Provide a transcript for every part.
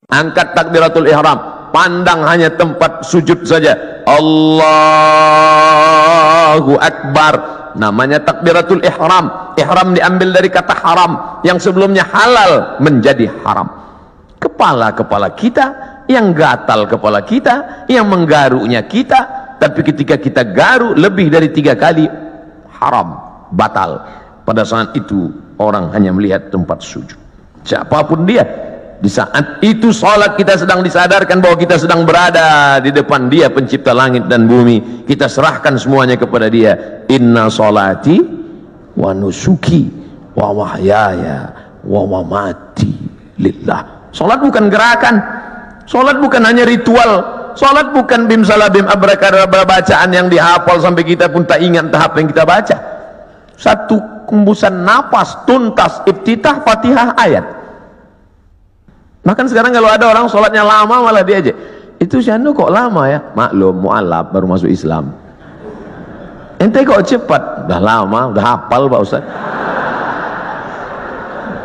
Angkat takbiratul ihram, pandang hanya tempat sujud saja. Allahu Akbar, namanya takbiratul ihram. Ihram diambil dari kata haram, yang sebelumnya halal menjadi haram. Kepala-kepala kita, yang gatal kepala kita, yang menggaruknya kita, tapi ketika kita garu lebih dari 3 kali, haram, batal. Pada saat itu orang hanya melihat tempat sujud, siapapun dia. Di saat itu salat kita sedang disadarkan bahwa kita sedang berada di depan Dia pencipta langit dan bumi. Kita serahkan semuanya kepada Dia. Inna salati wa nusuki wa mahyaya wa mamati lillah. Salat bukan gerakan, salat bukan hanya ritual, salat bukan bim salabim abrakadabra bacaan yang dihafal sampai kita pun tak ingat tahap yang kita baca. Satu hembusan napas tuntas, iftitah, Fatihah, ayat. Bahkan sekarang kalau ada orang sholatnya lama malah diajak, itu si anu kok lama ya? Maklum, mu'alaf baru masuk Islam. Ente kok cepat? Udah lama, udah hafal Pak Ustaz.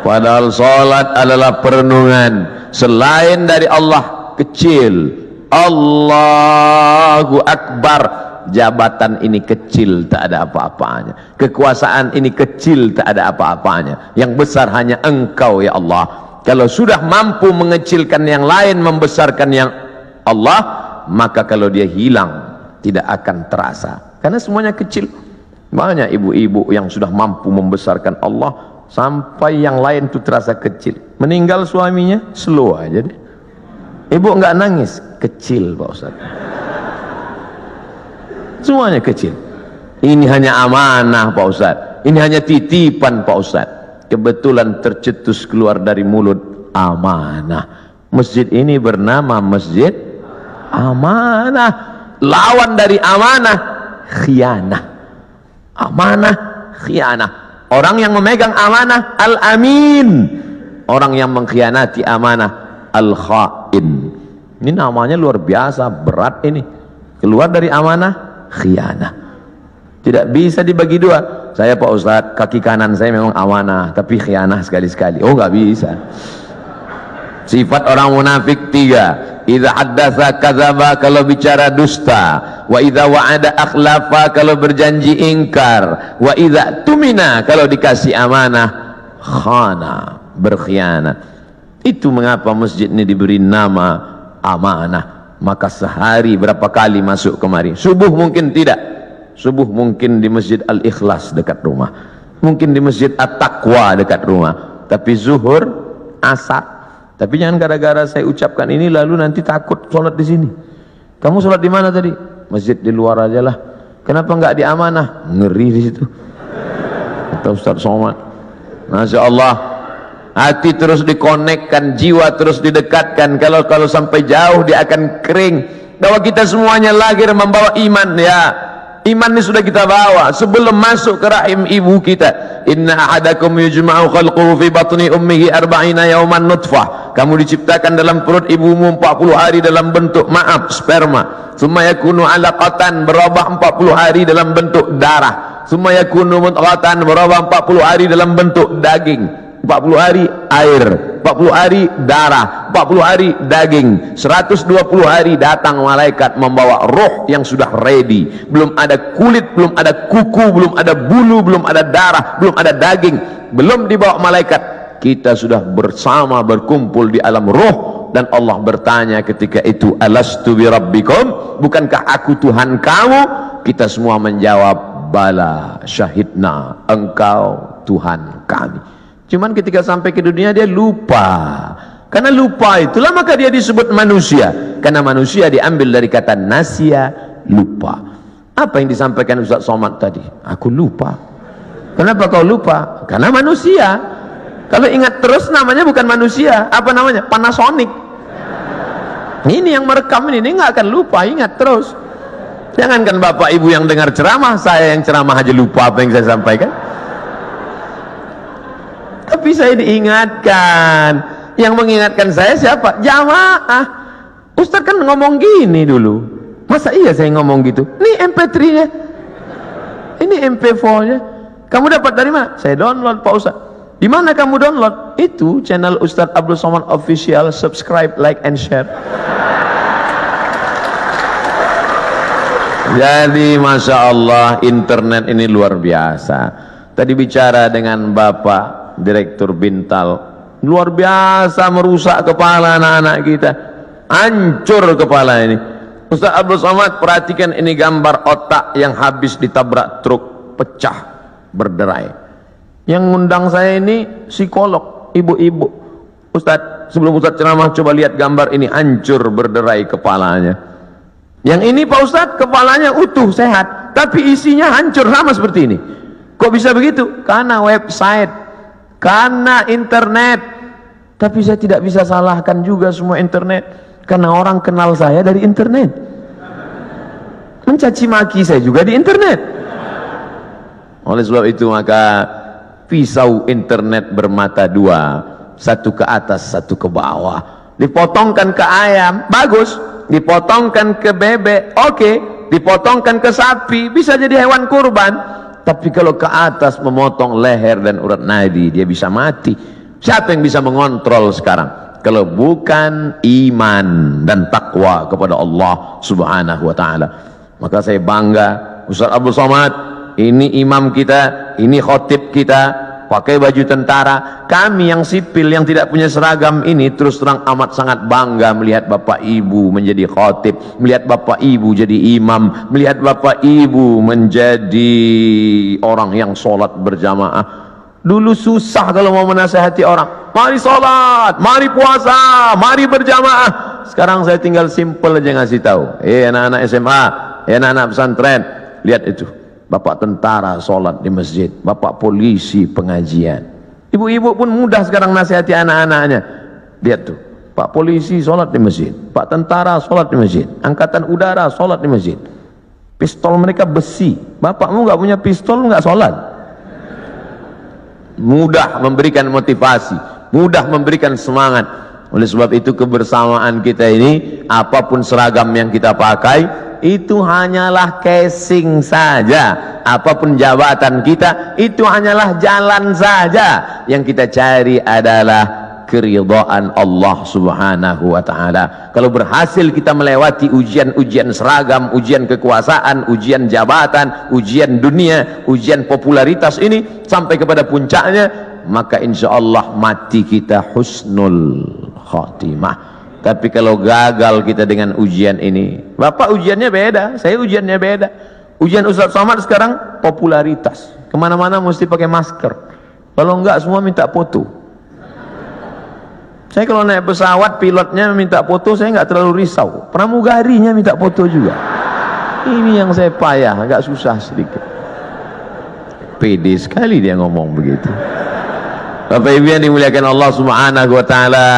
Padahal sholat adalah perenungan. Selain dari Allah kecil, Allahu Akbar. Jabatan ini kecil, tak ada apa-apanya. Kekuasaan ini kecil, tak ada apa-apanya. Yang besar hanya Engkau ya Allah. Kalau sudah mampu mengecilkan yang lain, membesarkan yang Allah, maka kalau dia hilang tidak akan terasa, karena semuanya kecil. Banyak ibu-ibu yang sudah mampu membesarkan Allah sampai yang lain itu terasa kecil. Meninggal suaminya, slow aja deh. Ibu enggak nangis, kecil Pak Ustaz. Semuanya kecil. Ini hanya amanah Pak Ustaz, ini hanya titipan Pak Ustaz. Kebetulan tercetus keluar dari mulut, amanah. Masjid ini bernama Masjid Amanah. Lawan dari amanah, khianah. Amanah, khianah. Orang yang memegang amanah, al-amin. Orang yang mengkhianati amanah, al-khain. Ini namanya luar biasa, berat ini. Keluar dari amanah, khianah. Tidak bisa dibagi dua. Saya Pak Ustadz, kaki kanan saya memang amanah, tapi khianah sekali-sekali. Oh, nggak bisa. Sifat orang munafik 3. Idza haddatsa kadzaba, kalau bicara dusta. Wa idza wa'ada akhlafa, kalau berjanji ingkar. Wa idza tumina, kalau dikasih amanah, khana, berkhianat. Itu mengapa masjid ini diberi nama amanah. Maka sehari berapa kali masuk kemari? Subuh mungkin tidak. Subuh mungkin di Masjid Al-Ikhlas dekat rumah, mungkin di Masjid At-Taqwa dekat rumah, tapi zuhur, asar. Tapi jangan gara-gara saya ucapkan ini lalu nanti takut sholat di sini. Kamu sholat di mana tadi? Masjid di luar aja lah. Kenapa nggak di amanah? Ngeri di situ. Kata Ustaz Somad. Masya Allah, hati terus dikonekkan, jiwa terus didekatkan. Kalau sampai jauh dia akan kering. Bahwa kita semuanya lahir membawa iman ya. Iman ini sudah kita bawa sebelum masuk ke rahim ibu kita. Inna ahadakum yujma'u khalquhu fi batni ummihi 40 yawman nutfah. Kamu diciptakan dalam perut ibumu 40 hari dalam bentuk sperma. Summa yakunu 'alaqatan, berubah 40 hari dalam bentuk darah. Summa yakunu mudghatan, berubah 40 hari dalam bentuk daging. 40 hari air, 40 hari darah, 40 hari daging, 120 hari datang malaikat membawa roh yang sudah ready. Belum ada kulit, belum ada kuku, belum ada bulu, belum ada darah, belum ada daging, belum dibawa malaikat. Kita sudah bersama berkumpul di alam roh, dan Allah bertanya ketika itu, alastu bi rabbikum, bukankah aku Tuhan kamu? Kita semua menjawab, bala syahidna, engkau Tuhan kami. Cuman ketika sampai ke dunia dia lupa. Karena lupa itulah maka dia disebut manusia. Karena manusia diambil dari kata nasya, lupa. Apa yang disampaikan Ustaz Somad tadi? Aku lupa. Kenapa kau lupa? Karena manusia. Kalau ingat terus namanya bukan manusia. Apa namanya? Panasonic. Ini yang merekam ini nggak akan lupa, ingat terus. Jangankan bapak ibu yang dengar ceramah, saya yang ceramah aja lupa apa yang saya sampaikan. Tapi saya diingatkan. Yang mengingatkan saya siapa? Jamaah. Ustaz kan ngomong gini dulu. Masa iya saya ngomong gitu? Ini MP3 nya, ini MP4 nya. Kamu dapat dari mana? Saya download Pak Ustaz. Di mana kamu download? Itu channel Ustadz Abdul Somad Official, subscribe, like, and share. Jadi Masya Allah, internet ini luar biasa. Tadi bicara dengan Bapak Direktur Bintal, luar biasa merusak kepala anak-anak kita, hancur kepala ini. Ustaz Abdul Somad, perhatikan ini gambar otak yang habis ditabrak truk, pecah, berderai. Yang ngundang saya ini psikolog, ibu-ibu. Ustaz, sebelum Ustaz ceramah coba lihat gambar ini, hancur berderai kepalanya. Yang ini Pak Ustaz, kepalanya utuh, sehat, tapi isinya hancur, sama seperti ini. Kok bisa begitu? Karena website, karena internet. Tapi saya tidak bisa salahkan juga semua internet, karena orang kenal saya dari internet, mencaci maki saya juga di internet. Oleh sebab itu maka pisau internet bermata dua, satu ke atas, satu ke bawah. Dipotongkan ke ayam, bagus. Dipotongkan ke bebek, oke. Dipotongkan ke sapi, bisa jadi hewan kurban. Tapi kalau ke atas memotong leher dan urat nadi, dia bisa mati. Siapa yang bisa mengontrol sekarang? Kalau bukan iman dan takwa kepada Allah Subhanahu wa ta'ala. Maka saya bangga, Ustaz Abdul Somad, ini imam kita, ini khotib kita, pakai baju tentara. Kami yang sipil, yang tidak punya seragam ini, terus terang amat sangat bangga melihat Bapak Ibu menjadi khotib, melihat Bapak Ibu jadi imam, melihat Bapak Ibu menjadi orang yang sholat berjamaah. Dulu susah kalau mau menasihati orang, mari sholat, mari puasa, mari berjamaah. Sekarang saya tinggal simple aja ngasih tahu, anak-anak SMA, anak-anak pesantren, lihat itu, bapak tentara sholat di masjid, bapak polisi pengajian. Ibu-ibu pun mudah sekarang nasihati anak-anaknya. Lihat tuh, pak polisi sholat di masjid, pak tentara sholat di masjid, angkatan udara sholat di masjid. Pistol mereka besi, bapakmu nggak punya pistol, nggak sholat. Mudah memberikan motivasi, mudah memberikan semangat. Oleh sebab itu kebersamaan kita ini, apapun seragam yang kita pakai, itu hanyalah casing saja. Apapun jabatan kita, itu hanyalah jalan saja. Yang kita cari adalah keridhaan Allah Subhanahu wa ta'ala. Kalau berhasil kita melewati ujian-ujian seragam, ujian kekuasaan, ujian jabatan, ujian dunia, ujian popularitas ini sampai kepada puncaknya, maka insya Allah mati kita husnul khatimah. Tapi kalau gagal kita dengan ujian ini, Bapak ujiannya beda, saya ujiannya beda. Ujian Ustaz Somad sekarang popularitas, kemana-mana mesti pakai masker, kalau enggak semua minta foto. Saya kalau naik pesawat, pilotnya minta foto, saya nggak terlalu risau. Pramugarinya minta foto juga. Ini yang saya payah, agak susah sedikit. Pede sekali dia ngomong begitu. Bapak Ibu yang dimuliakan Allah Subhanahu wa ta'ala,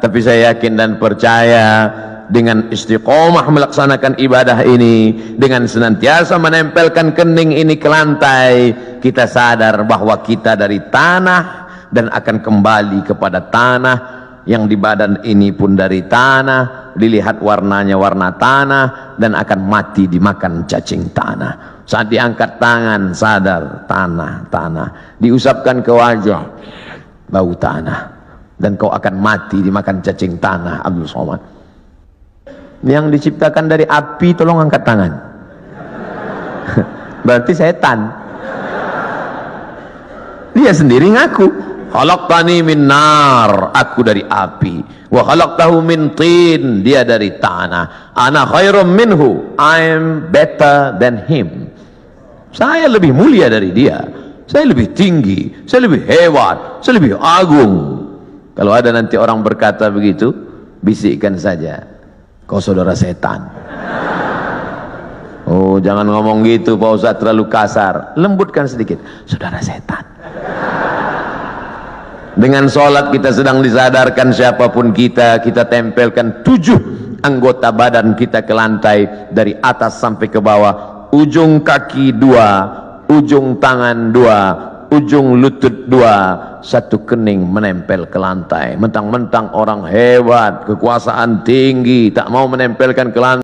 tapi saya yakin dan percaya dengan istiqomah melaksanakan ibadah ini, dengan senantiasa menempelkan kening ini ke lantai, kita sadar bahwa kita dari tanah dan akan kembali kepada tanah. Yang di badan ini pun dari tanah, dilihat warnanya warna tanah, dan akan mati dimakan cacing tanah. Saat diangkat tangan sadar tanah, diusapkan ke wajah bau tanah, dan kau akan mati dimakan cacing tanah. Abdul Somad yang diciptakan dari api, tolong angkat tangan. Berarti setan. Dia sendiri ngaku, khalaqtani min nar, aku dari api, wa khalaqtahu min tin, dia dari tanah, ana khairum minhu, I am better than him, saya lebih mulia dari dia, saya lebih tinggi, saya lebih hebat, saya lebih agung. Kalau ada nanti orang berkata begitu, bisikkan saja, kau saudara setan. Oh, jangan ngomong gitu Pak Ustaz, terlalu kasar, lembutkan sedikit, saudara setan. Dengan sholat kita sedang disadarkan siapapun kita tempelkan 7 anggota badan kita ke lantai, dari atas sampai ke bawah, ujung kaki 2, ujung tangan 2, ujung lutut 2, satu kening menempel ke lantai. Mentang-mentang orang hebat, kekuasaan tinggi, tak mau menempelkan ke lantai.